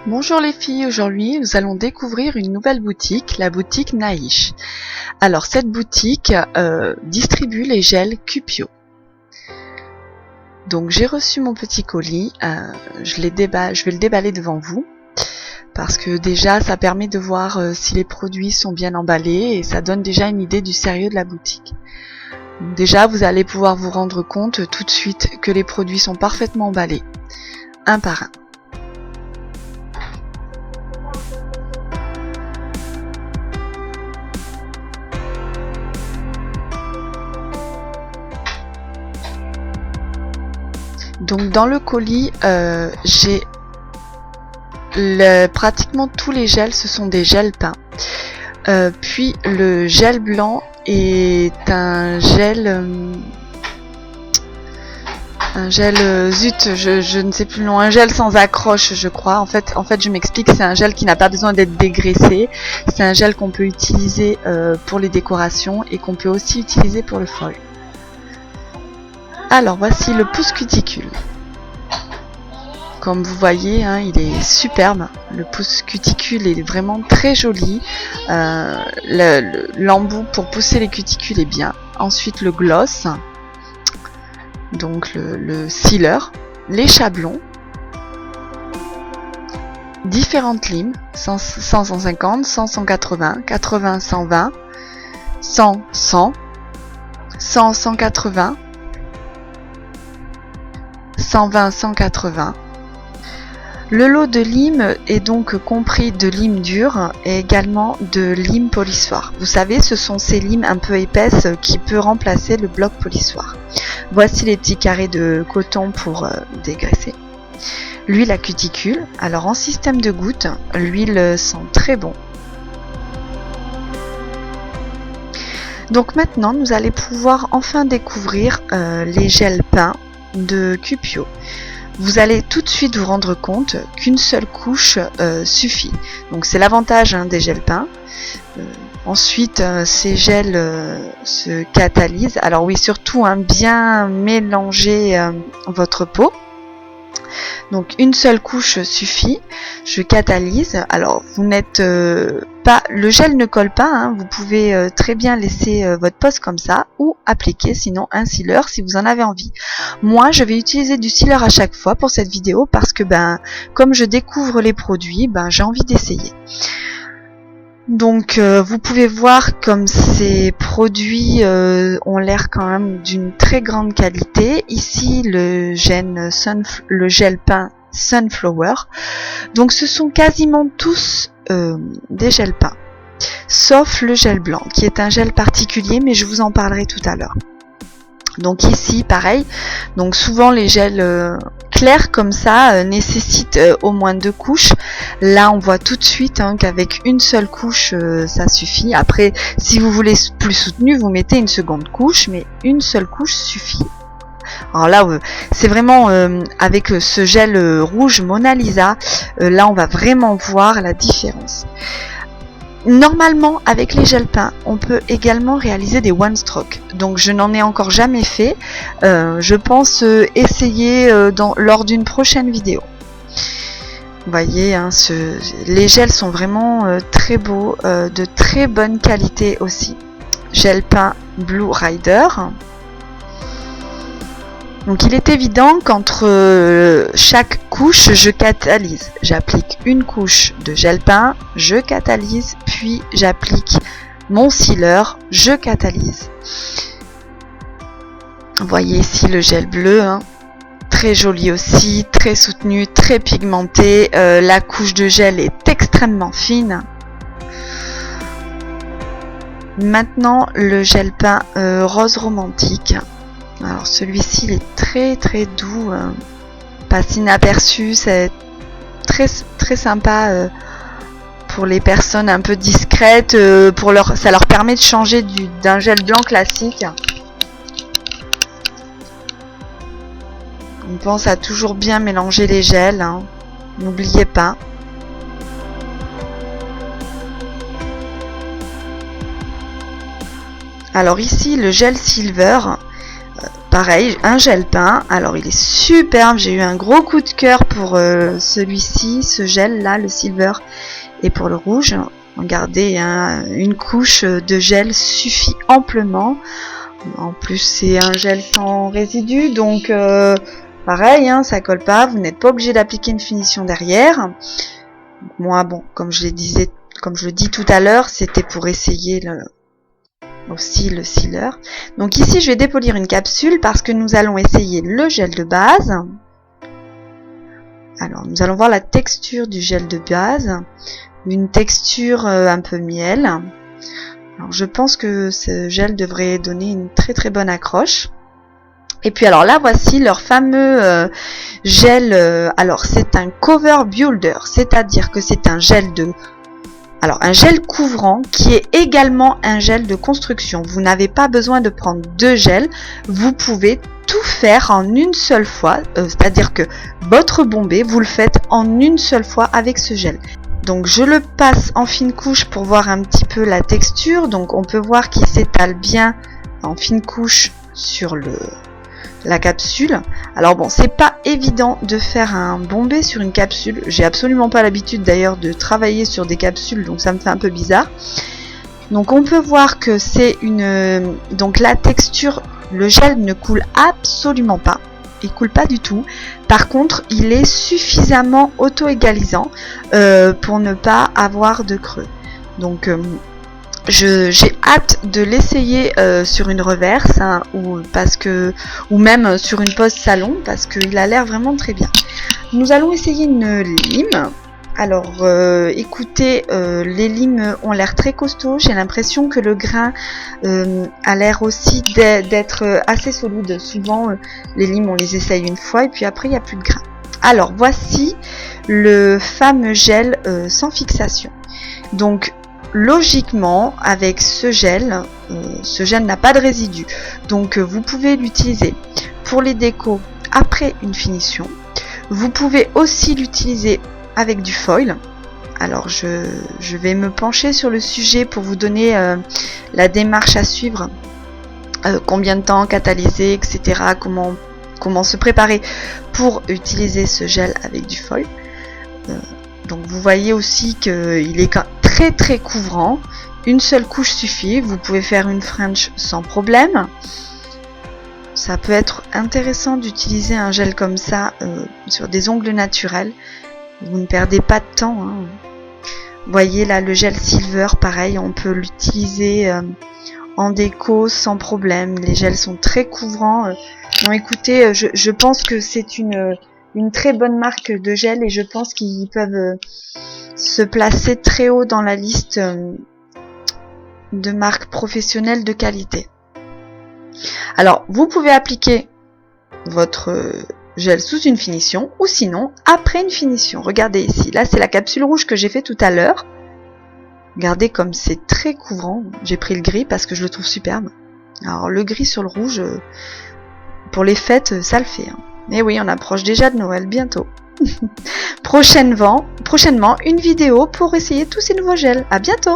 Bonjour les filles, aujourd'hui nous allons découvrir une nouvelle boutique, la boutique Naish. Alors cette boutique distribue les gels Cupio. Donc j'ai reçu mon petit colis, je vais le déballer devant vous parce que déjà ça permet de voir si les produits sont bien emballés et ça donne déjà une idée du sérieux de la boutique. Donc déjà vous allez pouvoir vous rendre compte tout de suite que les produits sont parfaitement emballés, un par un. Donc dans le colis, j'ai pratiquement tous les gels, ce sont des gels peints. Puis le gel blanc est un gel, zut, je ne sais plus le nom, un gel sans accroche je crois. En fait je m'explique, c'est un gel qui n'a pas besoin d'être dégraissé. C'est un gel qu'on peut utiliser pour les décorations et qu'on peut aussi utiliser pour le foil. Alors voici le pousse cuticule. Comme vous voyez, hein, il est superbe. Le pousse cuticule est vraiment très joli. L'embout pour pousser les cuticules est bien. Ensuite le gloss, donc le sealer, les chablons, différentes limes, 100, 150, 100, 180, 80, 120, 100, 100, 100, 180, 120, 180. Le lot de limes est donc compris de limes dures et également de limes polissoires. Vous savez, ce sont ces limes un peu épaisses qui peuvent remplacer le bloc polissoir. Voici les petits carrés de coton pour dégraisser. L'huile à cuticule. Alors en système de gouttes, l'huile sent très bon. Donc maintenant, nous allons pouvoir enfin découvrir les gels peints de Cupio. Vous allez tout de suite vous rendre compte qu'une seule couche suffit. Donc c'est l'avantage des gels peints. Ensuite, ces gels se catalysent. Alors oui, surtout bien mélanger votre peau. Donc une seule couche suffit. Je catalyse. Alors vous n'êtes pas, le gel ne colle pas, hein. Vous pouvez très bien laisser votre pose comme ça ou appliquer sinon un sealer si vous en avez envie. Moi je vais utiliser du sealer à chaque fois pour cette vidéo parce que comme je découvre les produits, j'ai envie d'essayer. Donc vous pouvez voir comme ces produits ont l'air quand même d'une très grande qualité. Ici le gel peint Sunflower. Donc ce sont quasiment tous des gels peints, sauf le gel blanc qui est un gel particulier, mais je vous en parlerai tout à l'heure. Donc ici pareil, donc souvent les gels clairs comme ça nécessitent au moins 2 couches. Là on voit tout de suite qu'avec une seule couche ça suffit. Après si vous voulez plus soutenu, vous mettez une seconde couche, mais une seule couche suffit. Alors là c'est vraiment avec ce gel rouge Mona Lisa, là on va vraiment voir la différence. Normalement, avec les gels peints, on peut également réaliser des one stroke. Donc, je n'en ai encore jamais fait. Je pense essayer lors d'une prochaine vidéo. Vous voyez, les gels sont vraiment très beaux, de très bonne qualité aussi. Gel peint Blue Rider. Donc il est évident qu'entre chaque couche, je catalyse. J'applique une couche de gel peint, je catalyse, puis j'applique mon sealer, je catalyse. Vous voyez ici le gel bleu, très joli aussi, très soutenu, très pigmenté. La couche de gel est extrêmement fine. Maintenant le gel peint rose romantique. Alors celui-ci il est très très doux, passe inaperçu, c'est très très sympa pour les personnes un peu discrètes, ça leur permet de changer d'un gel blanc classique. On pense à toujours bien mélanger les gels, n'oubliez pas. Alors ici le gel Silver, pareil, un gel peint. Alors il est superbe, j'ai eu un gros coup de cœur pour celui-ci, ce gel là, le silver, et pour le rouge. Regardez, hein, une couche de gel suffit amplement. En plus c'est un gel sans résidus, donc pareil, hein, ça colle pas, vous n'êtes pas obligé d'appliquer une finition derrière. Moi bon, comme je le dis tout à l'heure, c'était pour essayer aussi le sealer. Donc ici je vais dépolir une capsule parce que nous allons essayer le gel de base. Alors nous allons voir la texture du gel de base, une texture un peu miel. Alors je pense que ce gel devrait donner une très très bonne accroche. Et puis alors là voici leur fameux gel, alors c'est un cover builder, c'est-à-dire que c'est un gel un gel couvrant qui est également un gel de construction. Vous n'avez pas besoin de prendre deux gels, vous pouvez tout faire en une seule fois, c'est-à-dire que votre bombé, vous le faites en une seule fois avec ce gel. Donc je le passe en fine couche pour voir un petit peu la texture. Donc on peut voir qu'il s'étale bien en fine couche sur la capsule. Alors bon, c'est pas évident de faire un bombé sur une capsule. J'ai absolument pas l'habitude d'ailleurs de travailler sur des capsules, donc ça me fait un peu bizarre. Donc on peut voir que c'est donc la texture, le gel ne coule absolument pas. Il coule pas du tout. Par contre, il est suffisamment auto-égalisant pour ne pas avoir de creux. Donc j'ai hâte de l'essayer sur une reverse, hein, ou même sur une pose salon, parce qu'il a l'air vraiment très bien. Nous allons essayer une lime. Alors écoutez, les limes ont l'air très costauds. J'ai l'impression que le grain a l'air aussi d'être assez solide. Souvent les limes on les essaye une fois et puis après il n'y a plus de grain. Alors voici le fameux gel sans fixation. Donc logiquement, avec ce gel n'a pas de résidus. Donc vous pouvez l'utiliser pour les décos après une finition. Vous pouvez aussi l'utiliser avec du foil. Alors je vais me pencher sur le sujet pour vous donner la démarche à suivre. Combien de temps catalyser, etc. Comment se préparer pour utiliser ce gel avec du foil. Donc vous voyez aussi qu'il est très très couvrant. Une seule couche suffit. Vous pouvez faire une French sans problème. Ça peut être intéressant d'utiliser un gel comme ça sur des ongles naturels. Vous ne perdez pas de temps. Hein. Vous voyez là le gel silver, pareil, on peut l'utiliser en déco sans problème. Les gels sont très couvrants. Non, écoutez, je pense que c'est une très bonne marque de gel et je pense qu'ils peuvent se placer très haut dans la liste de marques professionnelles de qualité. Alors, vous pouvez appliquer votre gel sous une finition ou sinon après une finition. Regardez ici, là c'est la capsule rouge que j'ai fait tout à l'heure. Regardez comme c'est très couvrant. J'ai pris le gris parce que je le trouve superbe. Alors le gris sur le rouge, pour les fêtes, ça le fait. Hein. Mais oui, on approche déjà de Noël bientôt. Prochainement, une vidéo pour essayer tous ces nouveaux gels. À bientôt!